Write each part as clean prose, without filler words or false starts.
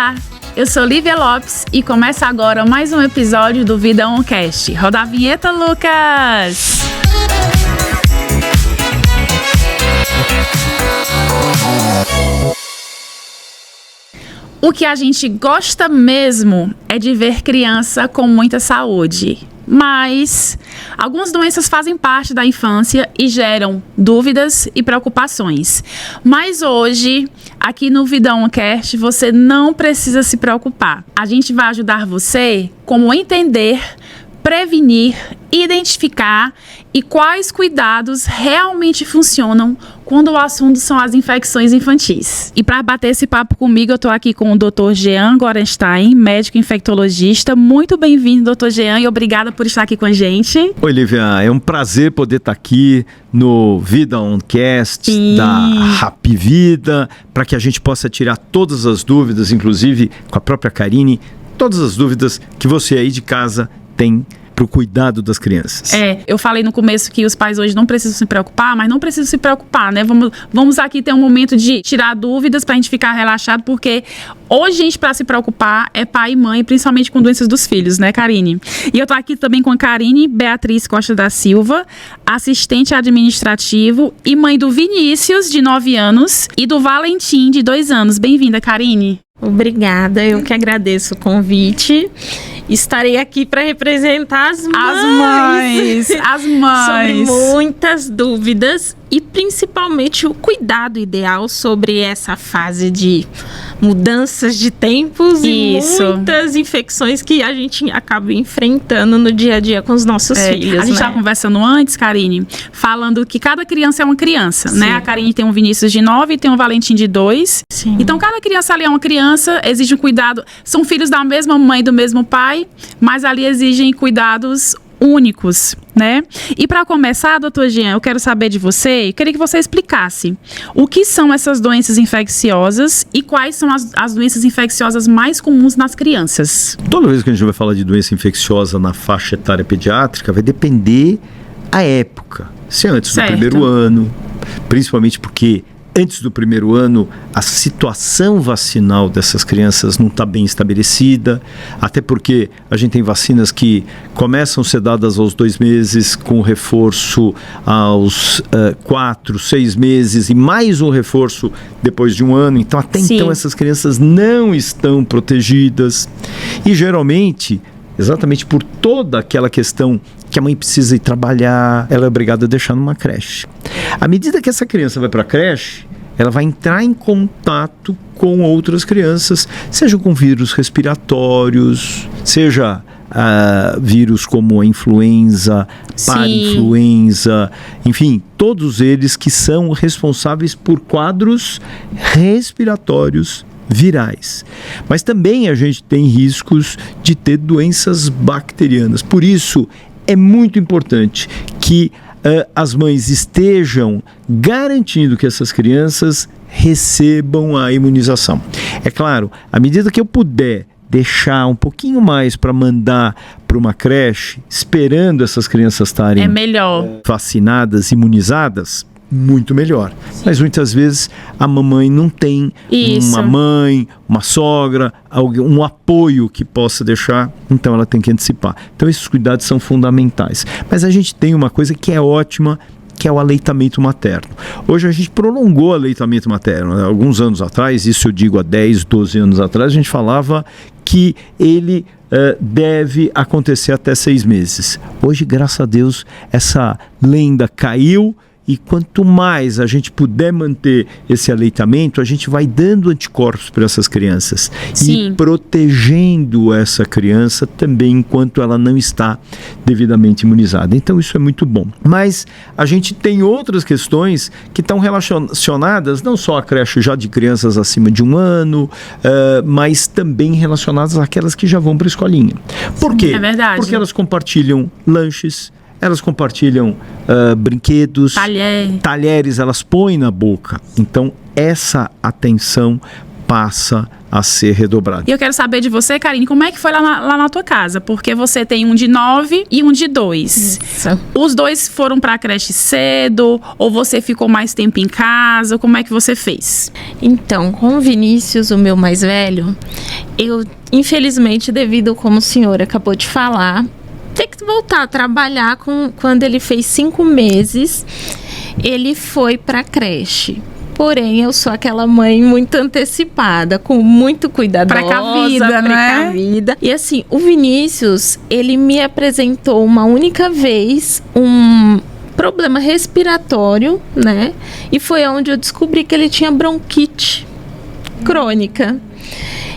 Olá, eu sou Lívia Lopes e começa agora mais um episódio do Vida OnCast. Roda a vinheta, Lucas! O que a gente gosta mesmo é de ver criança com muita saúde. Mas algumas doenças fazem parte da infância e geram dúvidas e preocupações. Mas hoje, aqui no Vida OnCast, você não precisa se preocupar. A gente vai ajudar você como entender, prevenir, identificar e quais cuidados realmente funcionam quando o assunto são as infecções infantis. E para bater esse papo comigo, eu estou aqui com o Dr. Jean Gorenstein, médico infectologista. Muito bem-vindo, Dr. Jean, e obrigada por estar aqui com a gente. Oi, Lívia, é um prazer poder estar aqui no Vida OnCast da Happy Vida, para que a gente possa tirar todas as dúvidas, inclusive com a própria Karine, todas as dúvidas que você aí de casa tem para o cuidado das crianças. Eu falei no começo que os pais hoje não precisam se preocupar, mas não precisam se preocupar, né? Vamos aqui ter um momento de tirar dúvidas para a gente ficar relaxado, porque hoje, gente, para se preocupar é pai e mãe, principalmente com doenças dos filhos, né, Karine? E eu tô aqui também com a Karine Beatriz Costa da Silva, assistente administrativo e mãe do Vinícius, de 9 anos, e do Valentim, de 2 anos. Bem-vinda, Karine. Obrigada, eu que agradeço o convite. Estarei aqui para representar as mães sobre muitas dúvidas e principalmente o cuidado ideal sobre essa fase de mudanças de tempos e muitas infecções que a gente acaba enfrentando no dia a dia com os nossos filhos. A gente estava conversando antes, Karine, falando que cada criança é uma criança, né? A Karine tem um Vinícius de 9 e tem um Valentim de 2. Sim. Então, cada criança ali é uma criança, exige um cuidado. São filhos da mesma mãe e do mesmo pai, mas ali exigem cuidados únicos, né? E para começar, doutor Jean, eu quero saber de você, eu queria que você explicasse o que são essas doenças infecciosas e quais são as doenças infecciosas mais comuns nas crianças. Toda vez que a gente vai falar de doença infecciosa na faixa etária pediátrica, vai depender a época. Se é antes do primeiro ano, principalmente porque antes do primeiro ano, a situação vacinal dessas crianças não está bem estabelecida, até porque a gente tem vacinas que começam a ser dadas aos 2 meses, com reforço aos 4, 6 meses e mais um reforço depois de 1 ano. Então, até então, essas crianças não estão protegidas. E, geralmente, exatamente por toda aquela questão que a mãe precisa ir trabalhar, ela é obrigada a deixar numa creche. À medida que essa criança vai para a creche, ela vai entrar em contato com outras crianças, seja com vírus respiratórios, seja vírus como a influenza, parainfluenza, enfim, todos eles que são responsáveis por quadros respiratórios virais. Mas também a gente tem riscos de ter doenças bacterianas. Por isso, é muito importante que as mães estejam garantindo que essas crianças recebam a imunização. É claro, à medida que eu puder deixar um pouquinho mais para mandar para uma creche, esperando essas crianças estarem vacinadas, imunizadas, muito melhor. Mas muitas vezes a mamãe não tem uma mãe, uma sogra, um apoio que possa deixar, então ela tem que antecipar. Então esses cuidados são fundamentais. Mas a gente tem uma coisa que é ótima, que é o aleitamento materno. Hoje a gente prolongou o aleitamento materno. Alguns anos atrás, isso eu digo há 10, 12 anos atrás, a gente falava que ele deve acontecer até 6 meses. Hoje, graças a Deus, essa lenda caiu. E quanto mais a gente puder manter esse aleitamento, a gente vai dando anticorpos para essas crianças e protegendo essa criança também enquanto ela não está devidamente imunizada. Então isso é muito bom. Mas a gente tem outras questões que estão relacionadas não só à creche já de crianças acima de 1 ano, mas também relacionadas àquelas que já vão para a escolinha. Por quê? É verdade. Porque elas compartilham lanches, elas compartilham brinquedos, talheres, elas põem na boca. Então, essa atenção passa a ser redobrada. E eu quero saber de você, Karine, como é que foi lá na tua casa? Porque você tem um de 9 e um de 2. Isso. Os 2 foram para a creche cedo? Ou você ficou mais tempo em casa? Como é que você fez? Então, com o Vinícius, o meu mais velho, eu, infelizmente, devido, como o senhor acabou de falar, ter que voltar a trabalhar quando ele fez 5 meses, ele foi para a creche. Porém, eu sou aquela mãe muito antecipada, com muito cuidadosa, precavida, né? E assim, o Vinícius, ele me apresentou uma única vez um problema respiratório, né? E foi onde eu descobri que ele tinha bronquite crônica.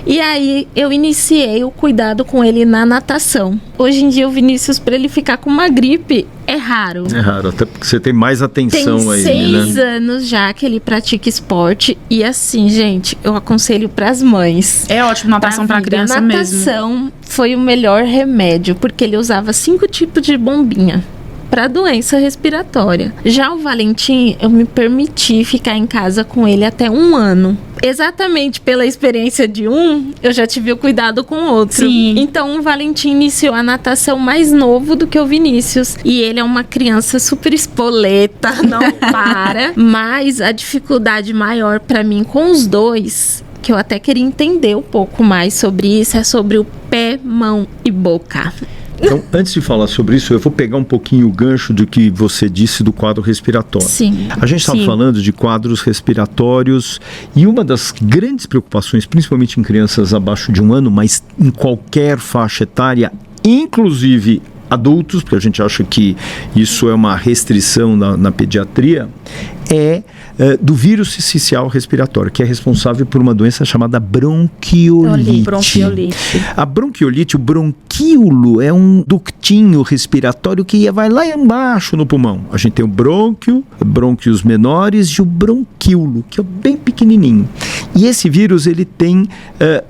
E aí eu iniciei o cuidado com ele na natação. Hoje em dia o Vinícius, para ele ficar com uma gripe, é raro. É raro, até porque você tem mais atenção aí, né? Tem 6 anos já que ele pratica esporte. E assim, gente, eu aconselho para as mães. É ótimo natação para criança mesmo. Natação foi o melhor remédio, porque ele usava 5 tipos de bombinha para doença respiratória. Já o Valentim, eu me permiti ficar em casa com ele até 1 ano. Exatamente pela experiência de um, eu já tive o cuidado com o outro. Sim. Então o Valentim iniciou a natação mais novo do que o Vinícius. E ele é uma criança super espoleta, não para. Mas a dificuldade maior para mim com os dois, que eu até queria entender um pouco mais sobre isso, é sobre o pé, mão e boca. Então, antes de falar sobre isso, eu vou pegar um pouquinho o gancho do que você disse do quadro respiratório. Sim. A gente estava falando de quadros respiratórios e uma das grandes preocupações, principalmente em crianças abaixo de 1 ano, mas em qualquer faixa etária, inclusive adultos, porque a gente acha que isso é uma restrição na pediatria, é do vírus sincicial respiratório, que é responsável por uma doença chamada bronquiolite. A bronquiolite, o bronquíolo é um ductinho respiratório que vai lá embaixo no pulmão. A gente tem o brônquio, brônquios menores e o bronquíolo, que é bem pequenininho. E esse vírus, ele tem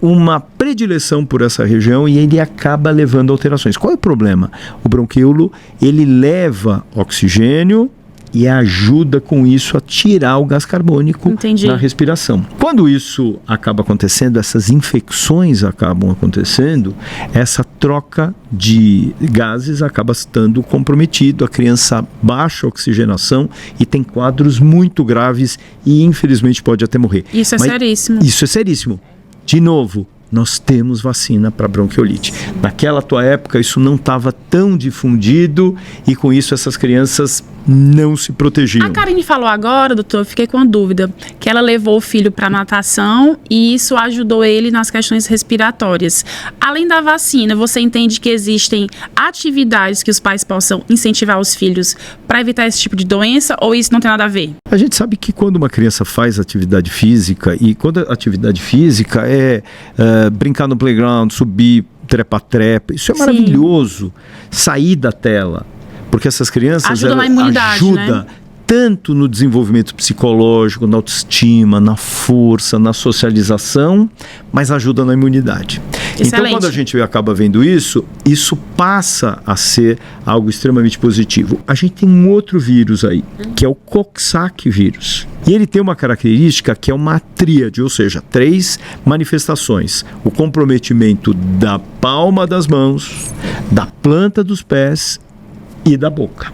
uma predileção por essa região e ele acaba levando alterações. Qual é o problema? O bronquíolo, ele leva oxigênio e ajuda com isso a tirar o gás carbônico na respiração. Quando isso acaba acontecendo, essas infecções acabam acontecendo, essa troca de gases acaba estando comprometido, a criança baixa a oxigenação e tem quadros muito graves e infelizmente pode até morrer. Isso é seríssimo. Isso é seríssimo. De novo, nós temos vacina para bronquiolite. Naquela tua época isso não estava tão difundido e com isso essas crianças não se protegiam. A Karine falou agora, doutor, eu fiquei com a dúvida, que ela levou o filho para natação e isso ajudou ele nas questões respiratórias. Além da vacina, você entende que existem atividades que os pais possam incentivar os filhos para evitar esse tipo de doença ou isso não tem nada a ver? A gente sabe que quando uma criança faz atividade física, e quando a atividade física é brincar no playground, subir, trepa-trepa, isso é maravilhoso. Sair da tela. Porque essas crianças ajuda na imunidade, né? Tanto no desenvolvimento psicológico, na autoestima, na força, na socialização, mas ajuda na imunidade. Excelente. Então, quando a gente acaba vendo isso, isso passa a ser algo extremamente positivo. A gente tem um outro vírus aí, que é o Coxsackie vírus. E ele tem uma característica que é uma tríade, ou seja, 3 manifestações. O comprometimento da palma das mãos, da planta dos pés e da boca.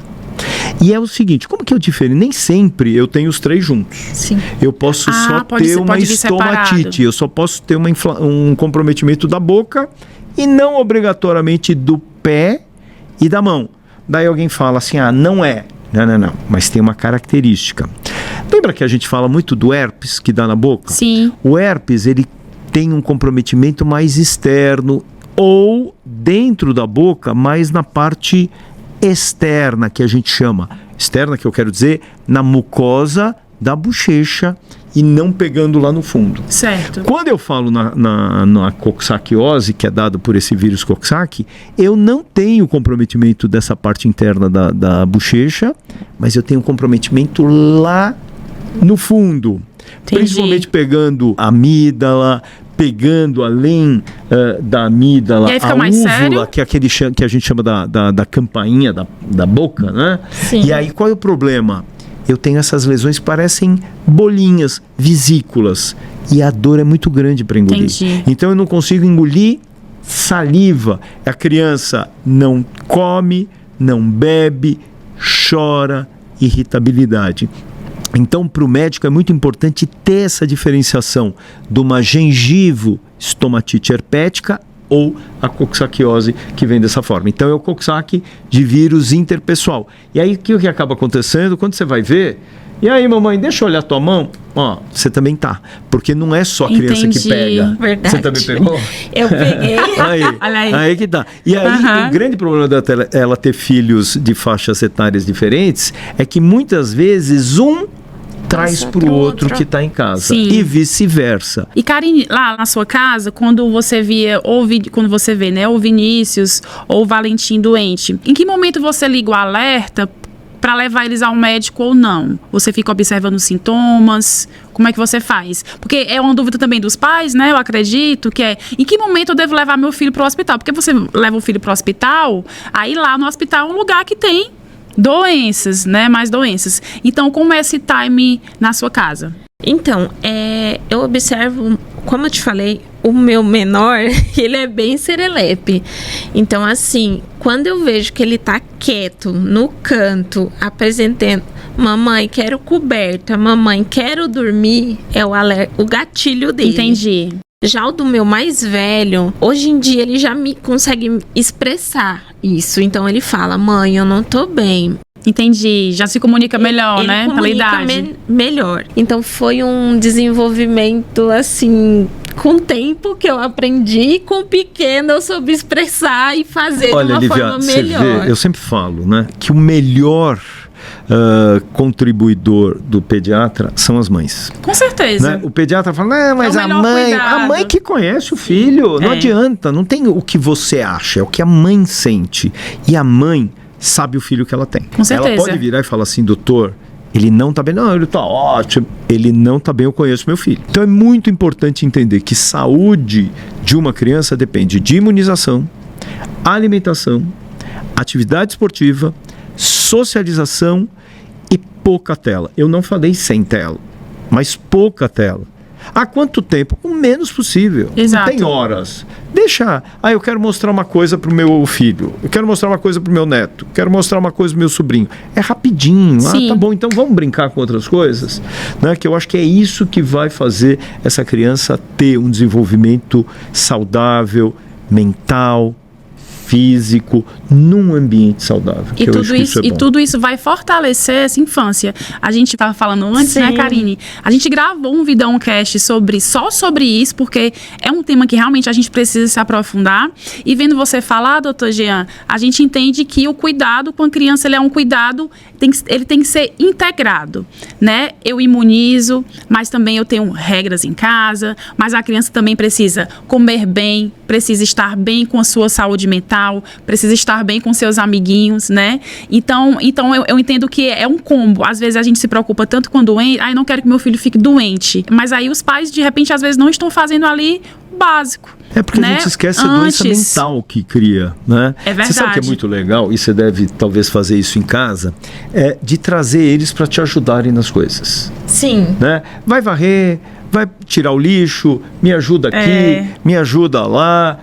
E é o seguinte, como que eu difero? Nem sempre eu tenho os 3 juntos. Sim. Eu posso só ter uma estomatite, eu só posso ter um comprometimento da boca e não obrigatoriamente do pé e da mão. Daí alguém fala assim, não é. Não, mas tem uma característica. Lembra que a gente fala muito do herpes que dá na boca? Sim. O herpes, ele tem um comprometimento mais externo ou dentro da boca, mais na parte externa, que a gente chama. Externa, que eu quero dizer, na mucosa da bochecha e não pegando lá no fundo. Certo. Quando eu falo na coxsaquiose, que é dado por esse vírus Coxsackie, eu não tenho comprometimento dessa parte interna da bochecha, mas eu tenho comprometimento lá no fundo. Entendi. Principalmente pegando a amígdala, pegando além da amígdala, a úvula, que é aquele que a gente chama da campainha da boca, né? Sim. E aí qual é o problema? Eu tenho essas lesões que parecem bolinhas, vesículas, e a dor é muito grande para engolir. Entendi. Então eu não consigo engolir saliva. A criança não come, não bebe, chora, irritabilidade. Então, para o médico é muito importante ter essa diferenciação de uma gengivo estomatite herpética ou a coxsaquiose, que vem dessa forma. Então é o coxsackie de vírus interpessoal. E aí o que acaba acontecendo? Quando você vai ver, e aí mamãe, deixa eu olhar tua mão, ó, você também tá, porque não é só a criança que pega. Verdade. Você também pegou? Eu peguei. Aí que tá. E aí o grande problema dela ter filhos de faixas etárias diferentes é que muitas vezes traz pro outro que tá em casa. Sim. E vice-versa. E Karine, lá na sua casa, quando você vê, né, o Vinícius ou o Valentim doente, em que momento você liga o alerta para levar eles ao médico ou não? Você fica observando os sintomas? Como é que você faz? Porque é uma dúvida também dos pais, né? Eu acredito que é, em que momento eu devo levar meu filho para o hospital? Porque você leva o filho para o hospital, aí lá no hospital é um lugar que tem doenças, né? Mais doenças. Então, como é esse time na sua casa? Então, eu observo, como eu te falei, o meu menor, ele é bem serelepe. Então, assim, quando eu vejo que ele tá quieto, no canto, apresentando, mamãe, quero coberta, mamãe, quero dormir, é o gatilho dele. Entendi. Já o do meu mais velho, hoje em dia ele já me consegue expressar isso. Então ele fala, mãe, eu não tô bem. Entendi, já se comunica melhor, ele né? Pela idade. Melhor. Então foi um desenvolvimento, assim, com o tempo que eu aprendi, com o pequeno eu soube expressar e fazer de uma forma melhor. Vê, eu sempre falo, né, que o melhor contribuidor do pediatra são as mães. Com certeza. Né? O pediatra fala, mas a mãe que conhece o filho, não adianta, não tem o que você acha, é o que a mãe sente. E a mãe sabe o filho que ela tem. Com certeza. Ela pode virar e falar assim, doutor, ele não tá bem. Não, ele tá ótimo. Ele não tá bem, eu conheço meu filho. Então é muito importante entender que saúde de uma criança depende de imunização, alimentação, atividade esportiva, socialização e pouca tela. Eu não falei sem tela, mas pouca tela. Há quanto tempo? O menos possível. Exato. Não tem horas. Deixa. Eu quero mostrar uma coisa pro meu filho. Eu quero mostrar uma coisa pro meu neto. Quero mostrar uma coisa pro meu sobrinho. É rapidinho. Sim. Tá bom, então vamos brincar com outras coisas. Né? Que eu acho que é isso que vai fazer essa criança ter um desenvolvimento saudável, mental, físico, num ambiente saudável. E tudo isso vai fortalecer essa infância. A gente estava falando antes, Sim. né, Karine? A gente gravou um videocast só sobre isso, porque é um tema que realmente a gente precisa se aprofundar. E vendo você falar, doutor Jean, a gente entende que o cuidado com a criança, ele é um cuidado, ele tem que ser integrado, né? Eu imunizo, mas também eu tenho regras em casa, mas a criança também precisa comer bem, precisa estar bem com a sua saúde mental, precisa estar bem com seus amiguinhos, né? Então eu entendo que é um combo. Às vezes a gente se preocupa tanto com doente, não quero que meu filho fique doente. Mas aí os pais, de repente, às vezes não estão fazendo ali o básico. É porque, né, a gente esquece a doença mental que cria, né? É verdade. Você sabe que é muito legal, e você deve talvez fazer isso em casa, de trazer eles para te ajudarem nas coisas. Sim. Né? Vai varrer, vai tirar o lixo, me ajuda aqui, me ajuda lá.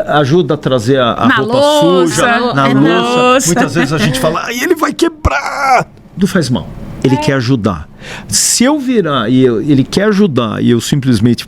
Ajuda a trazer a roupa suja na louça. Muitas vezes a gente fala, ele vai quebrar. Não faz mal. Ele quer ajudar. Se eu virar e ele quer ajudar e eu simplesmente,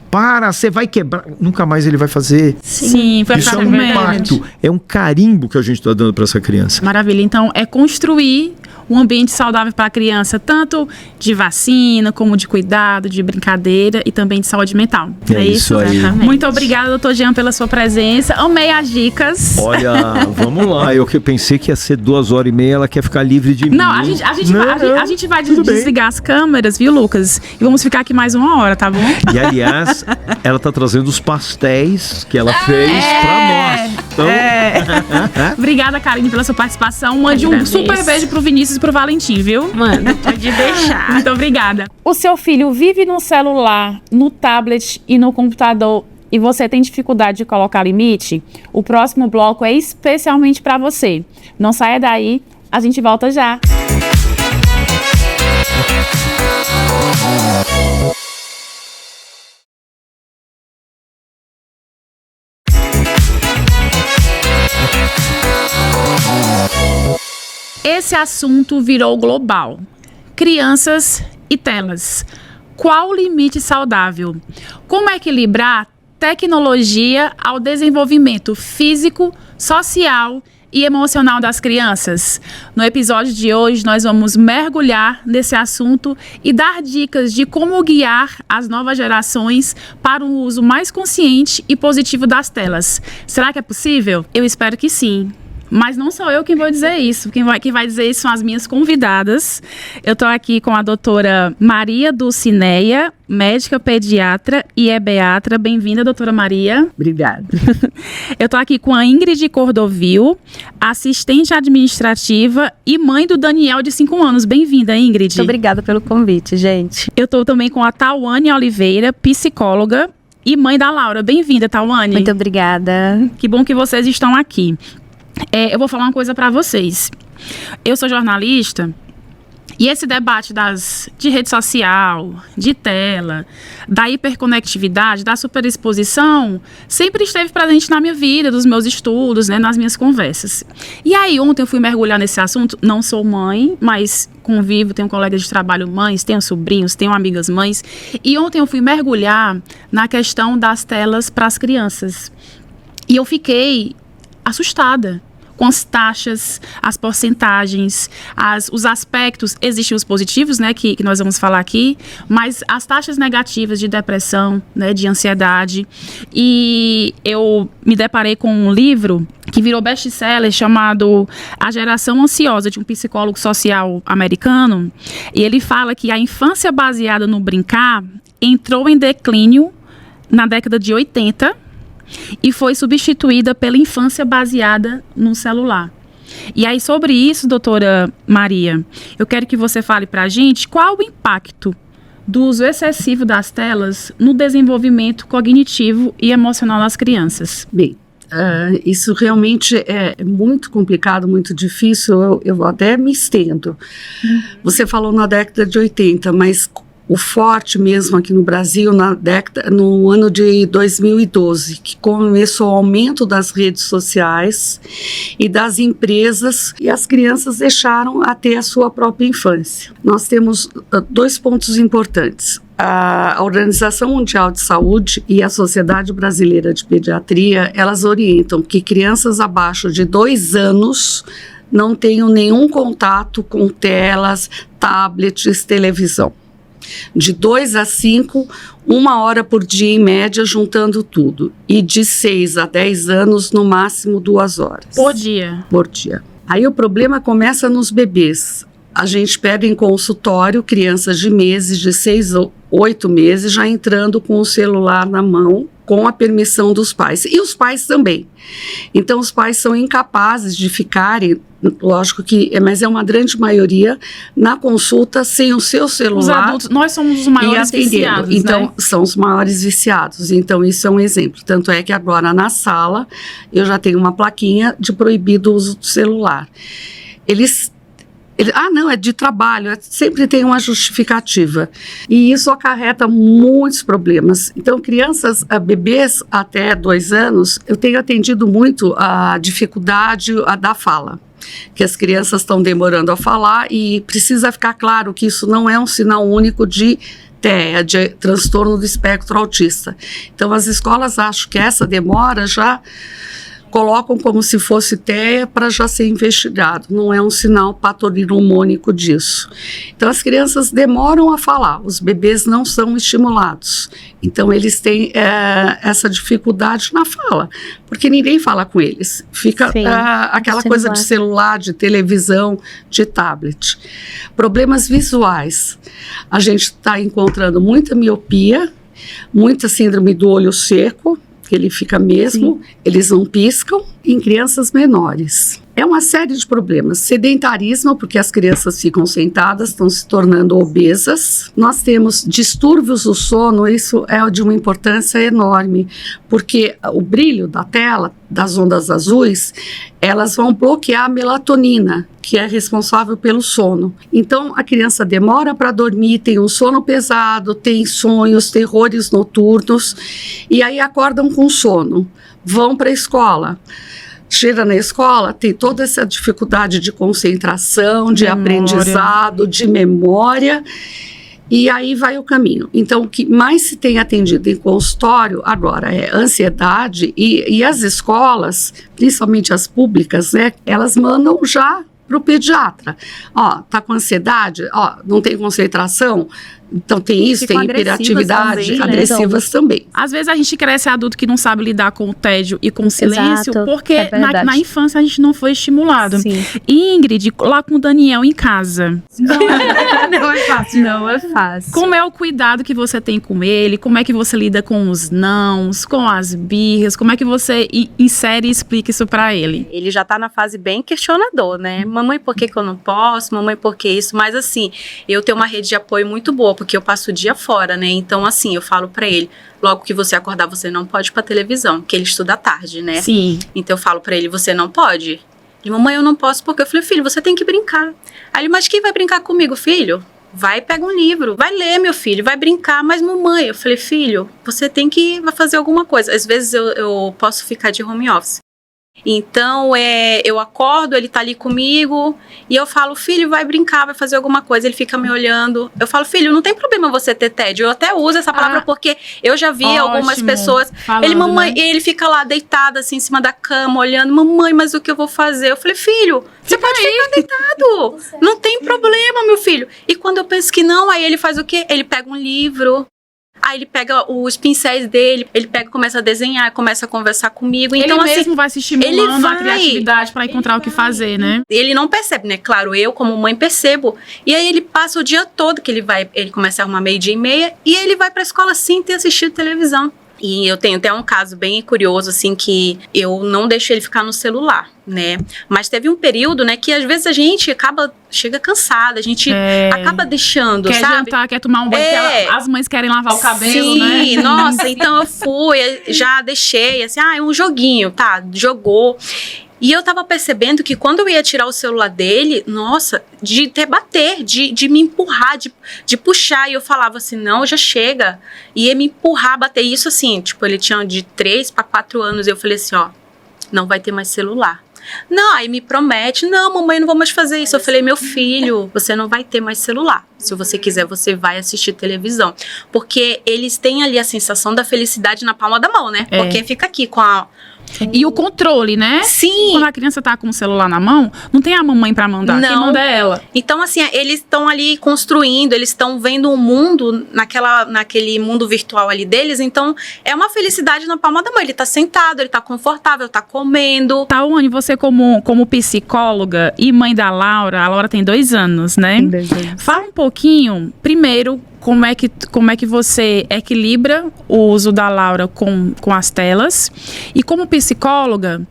você vai quebrar, nunca mais ele vai fazer. Sim, foi isso é um impacto, é um carimbo que a gente está dando para essa criança. Maravilha. Então, é construir um ambiente saudável para a criança, tanto de vacina, como de cuidado, de brincadeira e também de saúde mental. É isso aí. Exatamente. Muito obrigada, doutor Jean, pela sua presença. Amei as dicas. Olha, vamos lá. Eu pensei que ia ser 2h30, ela quer ficar livre de mim. Não, a gente vai desligar as câmeras, viu, Lucas? E vamos ficar aqui mais 1 hora, tá bom? E, aliás, ela tá trazendo os pastéis que ela fez pra nós. Então... Obrigada, Karine, pela sua participação. Mande um super beijo pro Vinícius e pro Valentim, viu? Manda, pode deixar. Muito obrigada. O seu filho vive no celular, no tablet e no computador e você tem dificuldade de colocar limite? O próximo bloco é especialmente para você. Não saia daí, a gente volta já. Esse assunto virou global. Crianças e telas. Qual o limite saudável? Como equilibrar tecnologia ao desenvolvimento físico, social e emocional das crianças. No episódio de hoje, nós vamos mergulhar nesse assunto e dar dicas de como guiar as novas gerações para um uso mais consciente e positivo das telas. Será que é possível? Eu espero que sim. Mas não sou eu quem vou dizer isso. Quem vai dizer isso são as minhas convidadas. Eu estou aqui com a doutora Maria Dulcineia, médica pediatra e ebeatra. Bem-vinda, doutora Maria. Obrigada. Eu estou aqui com a Ingrid Cordovil, assistente administrativa e mãe do Daniel, de 5 anos. Bem-vinda, Ingrid. Muito obrigada pelo convite, gente. Eu estou também com a Tawane Oliveira, psicóloga e mãe da Laura. Bem-vinda, Tawane. Muito obrigada. Que bom que vocês estão aqui. Eu vou falar uma coisa para vocês. Eu sou jornalista e esse debate de rede social, de tela, da hiperconectividade, da superexposição, sempre esteve presente na minha vida, dos meus estudos, né, nas minhas conversas. E aí ontem eu fui mergulhar nesse assunto. Não sou mãe, mas convivo, tenho colegas de trabalho mães, tenho sobrinhos, tenho amigas mães. E ontem eu fui mergulhar na questão das telas para as crianças. E eu fiquei assustada com as taxas, as porcentagens, os aspectos. Existem os positivos, né, que nós vamos falar aqui, mas as taxas negativas de depressão, né, de ansiedade. E eu me deparei com um livro que virou best-seller chamado A Geração Ansiosa, de um psicólogo social americano. E ele fala que a infância baseada no brincar entrou em declínio na década de 80, e foi substituída pela infância baseada no celular. E aí, sobre isso, doutora Maria, eu quero que você fale para a gente qual o impacto do uso excessivo das telas no desenvolvimento cognitivo e emocional das crianças. Bem, isso realmente é muito complicado, muito difícil, eu até me estendo. Você falou na década de 80, mas o forte mesmo aqui no Brasil, no ano de 2012, que começou o aumento das redes sociais e das empresas, e as crianças deixaram a ter a sua própria infância. Nós temos 2 pontos importantes. A Organização Mundial de Saúde e a Sociedade Brasileira de Pediatria, elas orientam que crianças abaixo de 2 anos não tenham nenhum contato com telas, tablets, televisão. De 2 a 5, 1 hora por dia em média, juntando tudo. E de 6 a 10 anos, no máximo 2 horas. Por dia? Por dia. Aí o problema começa nos bebês. A gente pega em consultório crianças de meses, de 6 ou 8 meses, já entrando com o celular na mão, com a permissão dos pais. E os pais também. Então, os pais são incapazes de ficarem, lógico que, mas é uma grande maioria, na consulta sem o seu celular. Os adultos, nós somos os maiores viciados, então, né? São os maiores viciados. Então, isso é um exemplo. Tanto é que agora, na sala, eu já tenho uma plaquinha de proibido o uso do celular. Não, é de trabalho, sempre tem uma justificativa. E isso acarreta muitos problemas. Então, bebês até 2 anos, eu tenho atendido muito a dificuldade da fala, que as crianças estão demorando a falar, e precisa ficar claro que isso não é um sinal único de TEA, de transtorno do espectro autista. Então, as escolas acham que essa demora já colocam como se fosse TEA para já ser investigado. Não é um sinal patognomônico disso. Então, as crianças demoram a falar, os bebês não são estimulados. Então, eles têm essa dificuldade na fala, porque ninguém fala com eles. Fica aquela coisa de celular, de televisão, de tablet. Problemas visuais. A gente está encontrando muita miopia, muita síndrome do olho seco, que ele fica mesmo, eles não piscam, em crianças menores. É uma série de problemas. Sedentarismo, porque as crianças ficam sentadas, estão se tornando obesas. Nós temos distúrbios do sono, isso é de uma importância enorme, porque o brilho da tela, das ondas azuis, elas vão bloquear a melatonina, que é responsável pelo sono. Então, a criança demora para dormir, tem um sono pesado, tem sonhos, terrores noturnos, e aí acordam com sono, vão para a escola. Chega na escola, tem toda essa dificuldade de concentração, de aprendizado, de memória, E aí vai o caminho. Então, o que mais se tem atendido em consultório agora é ansiedade, e as escolas, principalmente as públicas, né, elas mandam já para o pediatra. Ó, tá com ansiedade? Ó, não tem concentração? Então tem isso, tem hiperatividade, também, agressivas também. Às vezes a gente cresce adulto que não sabe lidar com o tédio e com o silêncio, Exato, porque é na infância a gente não foi estimulado. Sim. Ingrid, lá com o Daniel em casa. Não é fácil. Não é fácil. Como é o cuidado que você tem com ele? Como é que você lida com os nãos, com as birras? Como é que você insere e explica isso pra ele? Ele já tá na fase bem questionador, né? Mamãe, por que eu não posso? Mamãe, por que isso? Mas assim, eu tenho uma rede de apoio muito boa, porque eu passo o dia fora, né? Então, assim, eu falo pra ele, logo que você acordar, você não pode ir pra televisão, que ele estuda à tarde, né? Sim. Então, eu falo pra ele, você não pode. Ele, mamãe, eu não posso, porque eu falei, filho, você tem que brincar. Aí ele, mas quem vai brincar comigo, filho? Vai, pega um livro, vai ler, meu filho, vai brincar, mas mamãe, eu falei, filho, você tem que fazer alguma coisa. Às vezes eu posso ficar de home office. Então, eu acordo, ele tá ali comigo e eu falo, filho, vai brincar, vai fazer alguma coisa. Ele fica me olhando. Eu falo, filho, não tem problema você ter tédio. Eu até uso essa palavra porque eu já vi algumas pessoas. Falando, ele, mamãe, né? ele fica lá deitado assim em cima da cama, olhando, mamãe, mas o que eu vou fazer? Eu falei, filho, você pode ficar deitado. Não tem problema, meu filho. E quando eu penso que não, aí ele faz o quê? Ele pega um livro. Aí ele pega os pincéis dele, ele pega e começa a desenhar, começa a conversar comigo. Então, ele mesmo assim, vai se estimulando vai, a criatividade para encontrar o que fazer, né? Ele não percebe, né? Claro, eu como mãe percebo. E aí ele passa o dia todo que ele começa a arrumar 12:30 e ele vai pra escola sim ter assistido televisão. E eu tenho até um caso bem curioso, assim, que eu não deixo ele ficar no celular, né? Mas teve um período, né, que às vezes a gente chega cansada, a gente acaba deixando, quer sabe? Jantar, quer tomar um banho, as mães querem lavar o cabelo, sim, né? Sim, nossa, então eu fui, já deixei, assim, é um joguinho, tá, jogou. E eu tava percebendo que quando eu ia tirar o celular dele, nossa, de bater, de me empurrar, de puxar. E eu falava assim, não, já chega. E ia me empurrar, bater. Isso assim, tipo, ele tinha de 3 para 4 anos. Eu falei assim, ó, não vai ter mais celular. Não, aí me promete, não, mamãe, não vou mais fazer isso. Eu falei, meu filho, você não vai ter mais celular. Se você quiser, você vai assistir televisão. Porque eles têm ali a sensação da felicidade na palma da mão, né? Porque fica aqui com a... E o controle, né? Sim. Quando a criança tá com o celular na mão, não tem a mamãe pra mandar, não. Quem manda é ela. Então, assim, eles estão ali construindo, eles estão vendo um mundo, naquele mundo virtual ali deles, então é uma felicidade na palma da mão. Ele tá sentado, ele tá confortável, tá comendo. Tawane, você como psicóloga e mãe da Laura, a Laura tem 2 anos, né? Tem 2 anos. Fala um pouquinho, primeiro, como é que você equilibra o uso da Laura com as telas. E como psicóloga,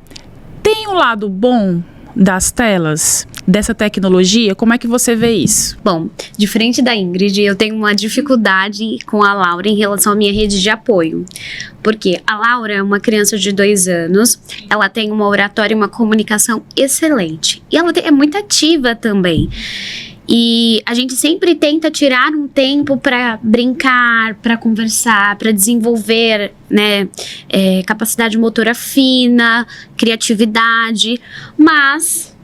tem um lado bom das telas, dessa tecnologia? Como é que você vê isso? Bom, diferente da Ingrid, eu tenho uma dificuldade com a Laura em relação à minha rede de apoio. Porque a Laura é uma criança de 2 anos, ela tem uma oratória e uma comunicação excelente. E ela é muito ativa também. E a gente sempre tenta tirar um tempo para brincar, para conversar, para desenvolver, né, capacidade motora fina, criatividade, mas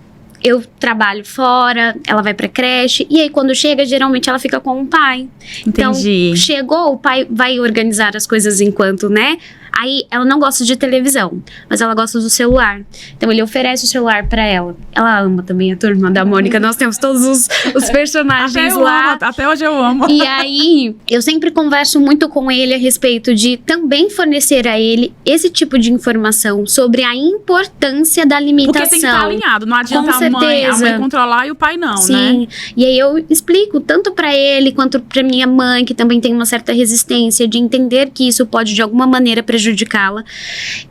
eu trabalho fora, ela vai pra creche, e aí quando chega, geralmente ela fica com o pai. Entendi. Então, chegou, o pai vai organizar as coisas enquanto, né? Aí ela não gosta de televisão, mas ela gosta do celular. Então ele oferece o celular pra ela. Ela ama também a Turma da Mônica. Nós temos todos os personagens lá. Até hoje eu amo. E aí eu sempre converso muito com ele a respeito de também fornecer a ele esse tipo de informação sobre a importância da alimentação. Porque tem que estar alinhado. Não adianta Com a mãe certeza. controlar e o pai não, Sim. né? E aí eu explico tanto pra ele quanto pra minha mãe, que também tem uma certa resistência de entender que isso pode de alguma maneira prejudicá-la.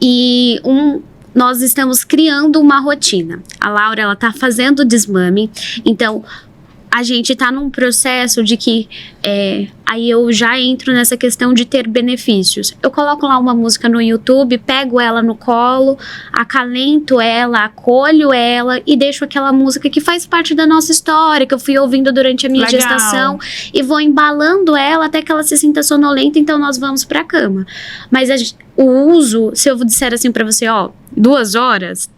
E nós estamos criando uma rotina. A Laura, ela tá fazendo desmame, então a gente tá num processo de que aí eu já entro nessa questão de ter benefícios. Eu coloco lá uma música no YouTube, pego ela no colo, acalento ela, acolho ela e deixo aquela música que faz parte da nossa história, que eu fui ouvindo durante a minha Legal. gestação, e vou embalando ela até que ela se sinta sonolenta, então nós vamos pra cama. Mas o uso, se eu disser assim pra você, 2 horas,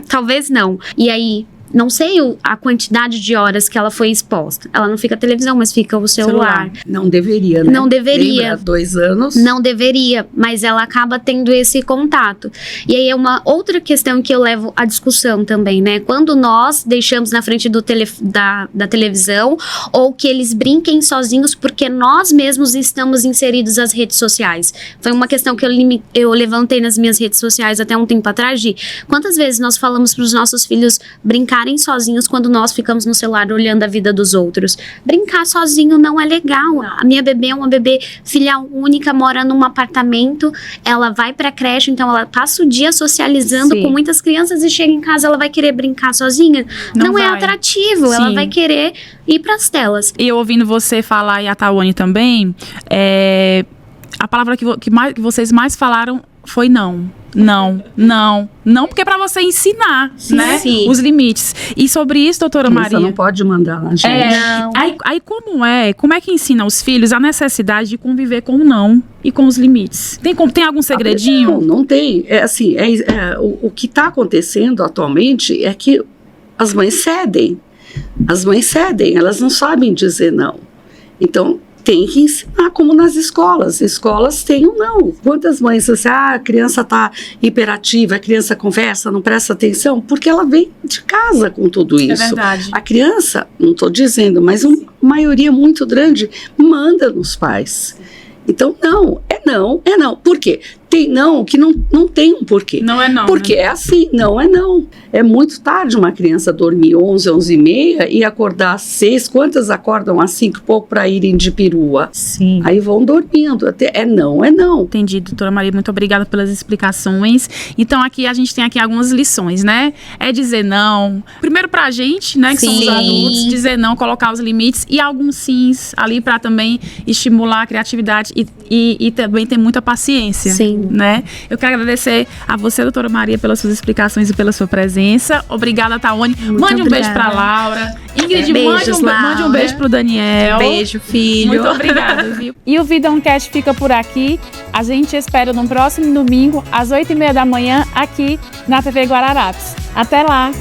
talvez não. E aí, não sei a quantidade de horas que ela foi exposta. Ela não fica a televisão, mas fica o celular. Não deveria, né? Não deveria. Lembra, 2 anos? Não deveria, mas ela acaba tendo esse contato. E aí é uma outra questão que eu levo à discussão também, né? Quando nós deixamos na frente da televisão, ou que eles brinquem sozinhos porque nós mesmos estamos inseridos nas redes sociais. Foi uma questão que eu levantei nas minhas redes sociais até um tempo atrás de quantas vezes nós falamos para os nossos filhos brincarem sozinhos quando nós ficamos no celular olhando a vida dos outros. Brincar sozinho não é legal. A minha bebê é uma bebê filha única, mora num apartamento, ela vai pra creche, então ela passa o dia socializando com muitas crianças e chega em casa, ela vai querer brincar sozinha? Não é atrativo, ela vai querer ir pras telas. E eu ouvindo você falar, e a Tawane também, a palavra que vocês mais falaram foi não. Não, porque é pra você ensinar, né? Sim. Os limites. E sobre isso, doutora Maria... Você não pode mandar na gente. Aí como é que ensina os filhos a necessidade de conviver com o não e com os limites? Tem algum segredinho? Não tem. O que está acontecendo atualmente é que as mães cedem. Elas não sabem dizer não. Então, tem que ensinar, como nas escolas. Escolas têm um não. Quantas mães dizem, a criança está hiperativa, a criança conversa, não presta atenção, porque ela vem de casa com tudo isso. É verdade. A criança, não estou dizendo, mas uma maioria muito grande manda nos pais. Então, não. Por quê? Tem não que não tem um porquê. Não é não. Porque é assim, não é não. É muito tarde uma criança dormir 11, 11h30 e acordar às 6. Quantas acordam às 5 e pouco para irem de perua? Sim. Aí vão dormindo. É não. Entendi, doutora Maria. Muito obrigada pelas explicações. Então, a gente tem aqui algumas lições, né? É dizer não. Primeiro pra gente, né? Que somos os adultos. Dizer não, colocar os limites e alguns sims ali para também estimular a criatividade e também ter muita paciência. Sim. Né? Eu quero agradecer a você, doutora Maria, pelas suas explicações e pela sua presença. Obrigada, Tawane. Mande um beijo pra Laura. Ingrid, mande um beijo pro Daniel. Beijo, filho. Muito obrigada, viu? E o Vidãocast fica por aqui. A gente espera no próximo domingo, às 8h30 da manhã, aqui na TV Guararapes. Até lá!